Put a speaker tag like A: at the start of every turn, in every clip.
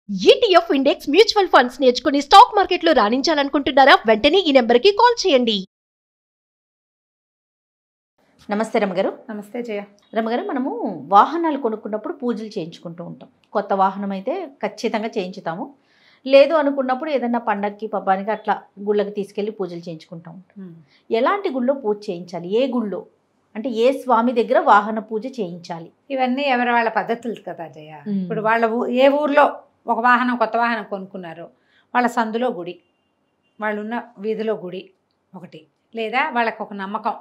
A: ETF index mutual funds నేర్చుకుని stock మార్కెట్లో రాణించాలనుకుంటున్నారా? వెంటనే ఈ నెంబర్కి కాల్ చేయండి.
B: నమస్తే రమగారు.
C: నమస్తే జయ.
B: రమగారు, మనము వాహనాలు కొనుక్కున్నప్పుడు పూజలు చేయించుకుంటూ ఉంటాం. కొత్త వాహనం అయితే ఖచ్చితంగా చేయించుతాము. లేదు అనుకున్నప్పుడు ఏదన్నా పండగకి పబ్బానికి అట్లా గుళ్ళకి తీసుకెళ్ళి పూజలు చేయించుకుంటూ ఉంటాం. ఎలాంటి గుళ్ళో పూజ చేయించాలి? ఏ గుళ్ళో అంటే ఏ స్వామి దగ్గర వాహన పూజ చేయించాలి?
C: ఇవన్నీ ఎవరి వాళ్ళ పద్ధతులు కదా జయ. ఇప్పుడు వాళ్ళ ఏ ఊర్లో ఒక వాహనం కొత్త వాహనం కొనుక్కున్నారో వాళ్ళ సందులో గుడి, వాళ్ళు ఉన్న వీధిలో గుడి ఒకటి, లేదా వాళ్ళకు ఒక నమ్మకం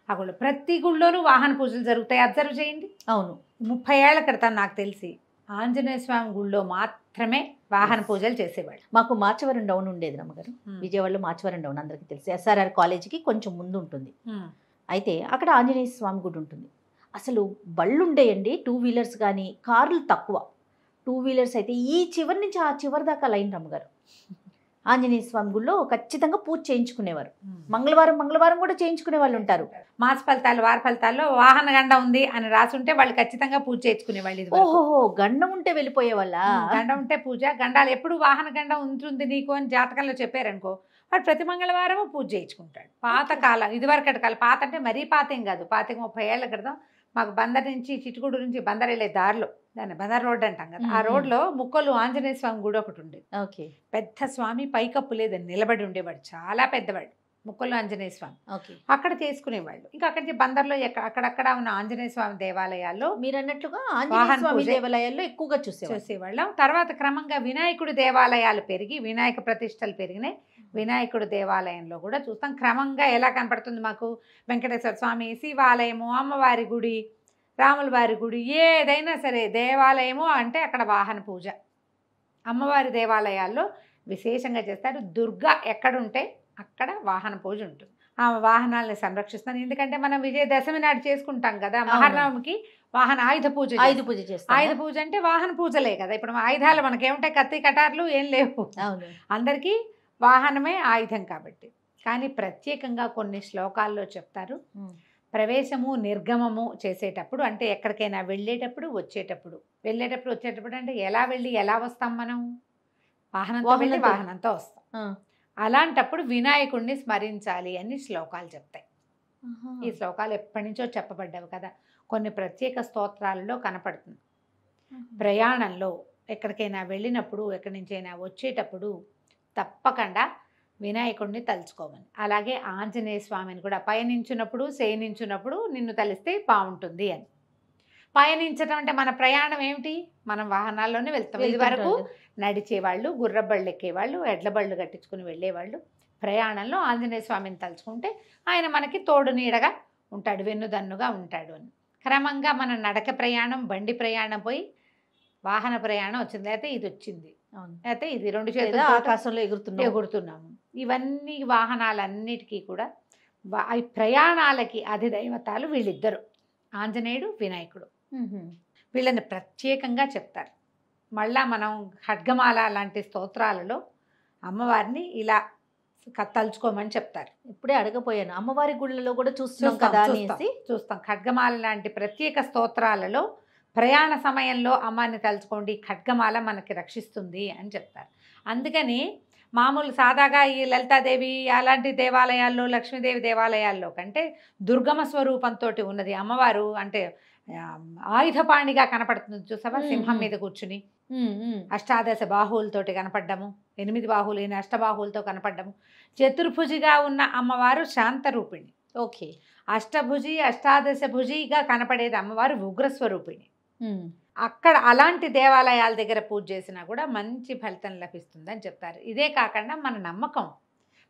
C: ఆ గుళ్ళు. ప్రతి గుళ్ళోనూ వాహన పూజలు జరుగుతాయి. అబ్జర్వ్ చేయండి.
B: అవును,
C: 30 ఏళ్ల క్రితం నాకు తెలిసి ఆంజనేయ స్వామి గుళ్ళో మాత్రమే వాహన పూజలు చేసేవాళ్ళు.
B: మాకు మార్చవరం డౌన్ ఉండేది రమగారు. విజయవాడలో మార్చవరం డౌన్ అందరికీ తెలుసు. SRR కాలేజీకి కొంచెం ముందు ఉంటుంది. అయితే అక్కడ ఆంజనేయ స్వామి గుడి ఉంటుంది. అసలు బళ్ళు ఉండేయండి, 2 వీలర్స్ కానీ, కార్లు తక్కువ. 2 వీలర్స్ అయితే ఈ చివరి నుంచి ఆ చివరి దాకా లైన్ రమ్మగారు. ఆంజనేయ స్వామి గుడిలో ఖచ్చితంగా పూజ చేయించుకునేవారు. మంగళవారం కూడా చేయించుకునే వాళ్ళు ఉంటారు.
C: మాస ఫలితాలు, వార ఫలితాల్లో వాహన గండ ఉంది అని రాసుంటే వాళ్ళు ఖచ్చితంగా పూజ చేయించుకునేవాళ్ళు. ఇది
B: ఓహోహో, గండం ఉంటే వెళ్ళిపోయే వాళ్ళ?
C: గండ ఉంటే పూజ, గండాలు ఎప్పుడు వాహన గండ ఉంటుంది నీకు అని జాతకంలో చెప్పారనుకో, వాడు ప్రతి మంగళవారము పూజ చేయించుకుంటాడు. పాతకాలం, ఇదివరకటి కాలం, పాత అంటే మరీ పాత ఏం కాదు, 30 ఏళ్ల క్రితం మాకు బందర్ నుంచి చిట్టుగూడు నుంచి బందర్ వెళ్ళే దారిలో, దాన్ని బందర్ రోడ్ అంటాం కదా, ఆ రోడ్లో ముక్కలు ఆంజనేయ స్వామి గుడి ఒకటి ఉండేది.
B: ఓకే.
C: పెద్ద స్వామి, పైకప్పు లేదని నిలబడి ఉండేవాడు, చాలా పెద్దవాడు ముక్కలు ఆంజనేయ స్వామి.
B: ఓకే.
C: అక్కడ చేసుకునేవాళ్ళు. ఇంకా అక్కడి నుంచి బందర్లో అక్కడక్కడ ఉన్న ఆంజనేయ స్వామి దేవాలయాల్లో
B: మీరు అన్నట్లుగా ఆంజనేయ స్వామి దేవాలయాల్లో ఎక్కువగా
C: చూసేవాళ్ళం. తర్వాత క్రమంగా వినాయకుడి దేవాలయాలు పెరిగి వినాయక ప్రతిష్టలు పెరిగినాయి. వినాయకుడు దేవాలయంలో కూడా చూస్తాం. క్రమంగా ఎలా కనపడుతుంది మాకు, వెంకటేశ్వర స్వామి, శివాలయము, అమ్మవారి గుడి, రాముల వారి గుడి, ఏదైనా సరే దేవాలయము అంటే అక్కడ వాహన పూజ. అమ్మవారి దేవాలయాల్లో విశేషంగా చేస్తారు. దుర్గా ఎక్కడుంటే అక్కడ వాహన పూజ ఉంటుంది. ఆ వాహనాలని సంరక్షిస్తాను. ఎందుకంటే మనం విజయదశమి నాడు చేసుకుంటాం కదా, మహానవమికి వాహన ఆయుధ పూజ
B: చేస్తాం.
C: ఆయుధ పూజ అంటే వాహన పూజలే కదా. ఇప్పుడు ఆయుధాలు మనకేముంటాయి, కత్తి కటార్లు ఏం లేవు. అందరికీ వాహనమే ఆయుధం కాబట్టి. కానీ ప్రత్యేకంగా కొన్ని శ్లోకాల్లో చెప్తారు, ప్రవేశము నిర్గమము చేసేటప్పుడు, అంటే ఎక్కడికైనా వెళ్ళేటప్పుడు వచ్చేటప్పుడు అంటే ఎలా వెళ్ళి ఎలా వస్తాం మనం? వాహనంతో వెళ్ళి వాహనంతో వస్తాం. అలాంటప్పుడు వినాయకుడిని స్మరించాలి అని శ్లోకాలు చెప్తాయి. ఈ శ్లోకాలు ఎప్పటి నుంచో చెప్పబడ్డవి కదా, కొన్ని ప్రత్యేక స్తోత్రాలలో కనపడుతుంది. ప్రయాణంలో ఎక్కడికైనా వెళ్ళినప్పుడు, ఎక్కడి నుంచైనా వచ్చేటప్పుడు తప్పకుండా వినాయకుడిని తలుచుకోమని. అలాగే ఆంజనేయ స్వామిని కూడా పయనించినప్పుడు, శయనించినప్పుడు నిన్ను తలిస్తే బాగుంటుంది అని. పయనించడం అంటే మన ప్రయాణం ఏమిటి, మనం వాహనాల్లోనే వెళ్తాం. ఇది వరకు నడిచేవాళ్ళు, గుర్రబళ్ళు ఎక్కేవాళ్ళు, ఎడ్లబళ్ళు కట్టించుకుని వెళ్ళేవాళ్ళు. ప్రయాణంలో ఆంజనేయ స్వామిని తలుచుకుంటే ఆయన మనకి తోడు నీడగా ఉంటాడు, వెన్నుదన్నుగా ఉంటాడు అని. క్రమంగా మన నడక ప్రయాణం, బండి ప్రయాణం పోయి వాహన ప్రయాణం వచ్చింది. అయితే ఇది వచ్చింది, అయితే ఇది 2 చేతులు
B: ఆకాశంలో
C: ఎగురుతున్నాము. ఇవన్నీ వాహనాలన్నిటికీ కూడా ఈ ప్రయాణాలకి అధిదైవతాలు వీళ్ళిద్దరు, ఆంజనేయుడు, వినాయకుడు. వీళ్ళని ప్రత్యేకంగా చెప్తారు. మళ్ళా మనం ఖడ్గమాల లాంటి స్తోత్రాలలో అమ్మవారిని ఇలా తలుచుకోమని చెప్తారు.
B: ఇప్పుడే అడగపోయాను, అమ్మవారి గుళ్ళలో కూడా చూస్తాం.
C: ఖడ్గమాల లాంటి ప్రత్యేక స్తోత్రాలలో ప్రయాణ సమయంలో అమ్మని తలుచుకోండి, ఖడ్గమాల మనకి రక్షిస్తుంది అని చెప్తారు. అందుకని మామూలు సాదాగా ఈ లలితాదేవి అలాంటి దేవాలయాల్లో, లక్ష్మీదేవి దేవాలయాల్లో కంటే దుర్గమ స్వరూపంతో ఉన్నది అమ్మవారు. అంటే ఆయుధపాణిగా కనపడుతుంది చూసావా, సింహం మీద కూర్చుని, అష్టాదశ బాహువులతోటి కనపడ్డము, 8 బాహువులైన అష్టబాహువులతో కనపడ్డము. చతుర్భుజిగా ఉన్న అమ్మవారు శాంతరూపిణి.
B: ఓకే.
C: అష్టభుజి, అష్టాదశ భుజిగా కనపడేది అమ్మవారు ఉగ్రస్వరూపిణి. అక్కడ అలాంటి దేవాలయాల దగ్గర పూజ చేసినా కూడా మంచి ఫలితం లభిస్తుందని చెప్తారు. ఇదే కాకుండా మన నమ్మకం,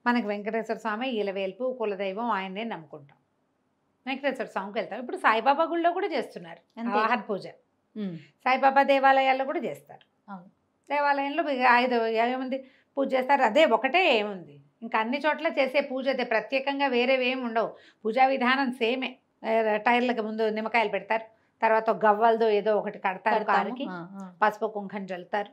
C: మనకు వెంకటేశ్వర స్వామి ఇలవేల్పు కులదైవం, ఆయన్నే నమ్ముకుంటాం. వెంకటేశ్వర స్వామికి వెళ్తాం. ఇప్పుడు సాయిబాబా గుళ్ళో కూడా చేస్తున్నారు వాహన పూజ. సాయిబాబా దేవాలయాల్లో కూడా చేస్తారు. దేవాలయంలో ఏముంది పూజ చేస్తారు, అదే ఒకటే ఏముంది. ఇంకా అన్ని చోట్ల చేసే పూజ అదే, ప్రత్యేకంగా వేరేవేమి ఉండవు. పూజా విధానం సేమే. టైర్లకు ముందు నిమ్మకాయలు పెడతారు, తర్వాత గవ్వలతో ఏదో ఒకటి కడతారు, కాలుకి పసుపు కుంకం చల్లుతారు.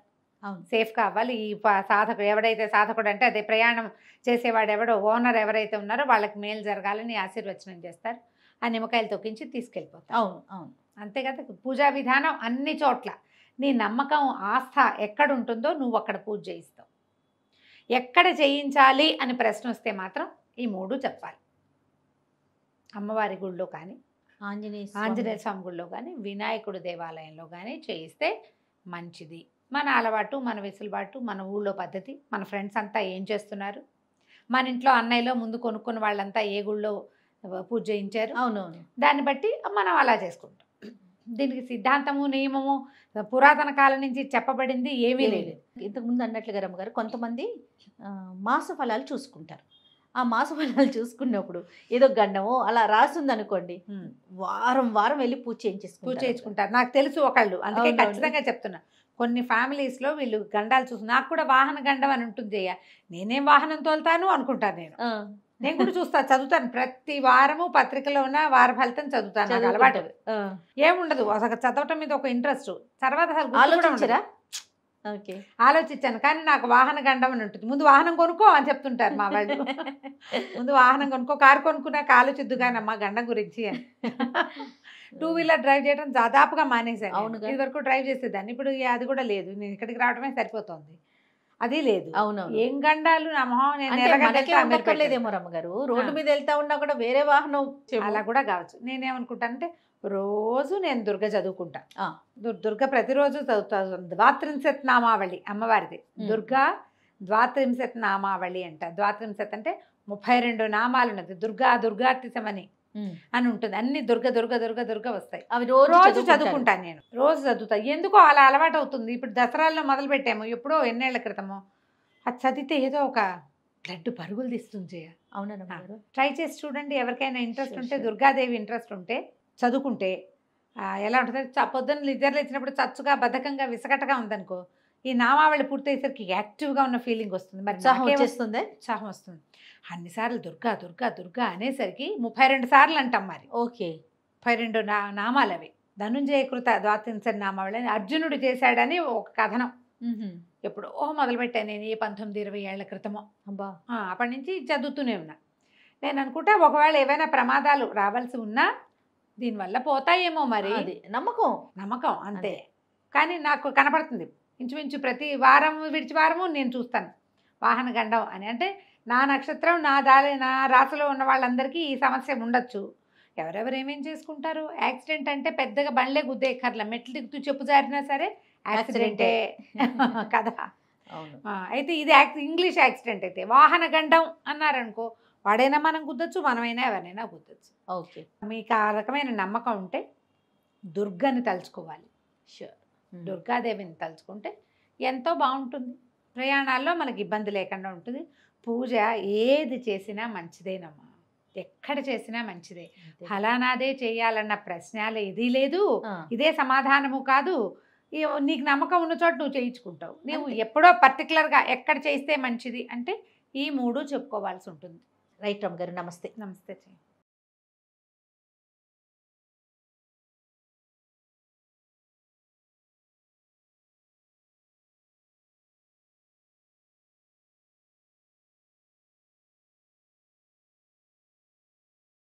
C: సేఫ్గా అవ్వాలి. ఈ సాధకుడు ఎవడైతే సాధకుడు అంటే అదే ప్రయాణం చేసేవాడు ఎవడో, ఓనర్ ఎవరైతే ఉన్నారో వాళ్ళకి మేలు జరగాలని ఆశీర్వచనం చేస్తారు. ఆ నిమ్మకాయలు తొక్కించి తీసుకెళ్ళిపోతారు.
B: అవును.
C: అంతే కదా పూజా విధానం అన్ని చోట్ల. నీ నమ్మకం ఆస్థ ఎక్కడ ఉంటుందో నువ్వు అక్కడ పూజ చేయిస్తావు. ఎక్కడ చేయించాలి అని ప్రశ్న వస్తే మాత్రం ఈ 3 చెప్పాలి. అమ్మవారి గుళ్ళో కానీ, ఆంజనేయ స్వామి గుళ్ళో కానీ, వినాయకుడు దేవాలయంలో కానీ చేయిస్తే మంచిది. మన అలవాటు, మన వెసులుబాటు, మన ఊళ్ళో పద్ధతి, మన ఫ్రెండ్స్ అంతా ఏం చేస్తున్నారు, మన ఇంట్లో అన్నయ్యలో ముందు కొనుక్కున్న వాళ్ళంతా ఏ గుళ్ళో పూజ చేయించారు,
B: అవునవును,
C: దాన్ని బట్టి మనం అలా చేసుకుంటాం. దీనికి సిద్ధాంతము, నియమము పురాతన కాలం నుంచి చెప్పబడింది ఏమీ లేదు.
B: ఇంతకుముందు అన్నట్లుగా రమ్మగారు కొంతమంది మాస ఫలాలు చూసుకుంటారు. ఆ మాస ఫలాలు చూసుకున్నప్పుడు ఏదో గండమో అలా రాసింది అనుకోండి, వారం వారం వెళ్ళి పూజ
C: చేయించుకుంటారు. నాకు తెలుసు ఒకళ్ళు, అందుకే ఖచ్చితంగా చెప్తున్నా. కొన్ని ఫ్యామిలీస్లో వీళ్ళు గండాలు చూసి, నాకు కూడా వాహన గండం అని ఉంటుంది. నేనేం వాహనం తోలుతాను అనుకుంటాను. నేను కూడా చూస్తా, చదువుతాను. ప్రతి వారము పత్రికలో ఉన్న వార ఫలితం చదువుతాను. నాకు అలవాటు ఏముండదు, అసలు చదవటం మీద ఒక ఇంట్రెస్ట్. తర్వాత ఆలోచించాను, కానీ నాకు వాహన గండం అని ఉంటుంది. ముందు వాహనం కొనుక్కో అని చెప్తుంటారు మా వాళ్ళు. ముందు వాహనం కొనుక్కో, కారు కొనుక్కున్నాక ఆలోచిద్దు కానీ అమ్మా గండం గురించి అని. 2 వీలర్ డ్రైవ్ చేయడం దాదాపుగా మానేశాను. అవును, ఇది వరకు డ్రైవ్ చేసేదాన్ని, ఇప్పుడు అది కూడా లేదు. నేను ఇక్కడికి రావడమే సరిపోతుంది, అది లేదు. అవును, ఏం గండాలు నా మొహం.
B: నేను రమ్మగారు రోడ్డు మీద వెళ్తా ఉన్నా కూడా వేరే వాహనం
C: అలా కూడా కావచ్చు. నేనేమనుకుంటానంటే రోజు నేను దుర్గ చదువుకుంటా. దుర్గ ప్రతిరోజు చదువుతా. ద్వాత్రింశత్ నామావళి అమ్మవారిది. దుర్గా ద్వాత్రింశత్ నామావళి అంట. ద్వాత్రింశత్ అంటే 32 నామాలు ఉన్నది. దుర్గా దుర్గార్తిసమని అని ఉంటుంది. అన్ని దుర్గ దుర్గ దుర్గ దుర్గ వస్తాయి. అవి రోజు చదువుకుంటాను నేను, రోజు చదువుతా. ఎందుకో అలా అలవాటు అవుతుంది. ఇప్పుడు దసరాల్లో మొదలు పెట్టాము, ఎప్పుడో ఎన్నేళ్ల క్రితము. అది చదివితే ఏదో ఒక బ్లడ్ పరుగులు తీస్తుంది.
B: అవునా,
C: ట్రై చేసి చూడండి. ఎవరికైనా ఇంట్రెస్ట్ ఉంటే, దుర్గాదేవి ఇంట్రెస్ట్ ఉంటే చదువుకుంటే ఎలా ఉంటుంది. పొద్దున్న నిద్రలు ఇచ్చినప్పుడు చచ్చుగా బద్ధకంగా విసగటగా ఉందనుకో, ఈ నామావళి పూర్తయ్యేసరికి యాక్టివ్గా ఉన్న ఫీలింగ్ వస్తుంది. మరి ఉత్సాహం వస్తుంది. అన్నిసార్లు దుర్గా దుర్గా దుర్గా అనేసరికి 32 సార్లు అంటాం. మరి
B: ఓకే,
C: 32 నామాలు అవి. ధనుంజయ కృత ద్వాత్రింశ నామావళి అని అర్జునుడు చేశాడని ఒక కథనం. ఎప్పుడో మొదలుపెట్టాను నేను, 19-20 ఏళ్ల క్రితమో. అప్పటి నుంచి చదువుతూనే ఉన్నా. నేను అనుకుంటా ఒకవేళ ఏవైనా ప్రమాదాలు రావాల్సి ఉన్నా దీనివల్ల పోతాయేమో. మరి నమ్మకం అంతే. కానీ నాకు కనపడుతుంది ఇంచుమించు ప్రతి వారం విడిచి వారము నేను చూస్తాను వాహన గండం అని. అంటే నా నక్షత్రం, నా రాశిలో ఉన్న వాళ్ళందరికీ ఈ సమస్య ఉండొచ్చు. ఎవరెవరు ఏమేం చేసుకుంటారు. యాక్సిడెంట్ అంటే పెద్దగా బండ్లే గుద్దేయక్కర్లా, మెట్లు దిగుతూ చెప్పు జారినా సరే యాక్సిడెంటే కదా. అయితే ఇది ఇంగ్లీష్ యాక్సిడెంట్. అయితే వాహన గండం అన్నారనుకో, వాడైనా మనం గుద్దొచ్చు, మనమైనా ఎవరైనా గుద్దొచ్చు.
B: ఓకే,
C: మీకు ఆ రకమైన నమ్మకం ఉంటే దుర్గని తలుచుకోవాలి. దుర్గాదేవిని తలుచుకుంటే ఎంతో బాగుంటుంది. ప్రయాణాల్లో మనకి ఇబ్బంది లేకుండా ఉంటుంది. పూజ ఏది చేసినా మంచిదేనమ్మా, ఎక్కడ చేసినా మంచిదే. ఫలానాదే చేయాలన్న ప్రశ్నలు ఏదీ లేదు, ఇదే సమాధానము కాదు. నీకు నమ్మకం ఉన్న చోట నువ్వు చేయించుకుంటావు. నువ్వు ఎప్పుడో పర్టికులర్గా ఎక్కడ చేస్తే మంచిది అంటే ఈ 3 చెప్పుకోవాల్సి ఉంటుంది.
B: రైట్ రమ్మ గారు, నమస్తే.
C: నమస్తే.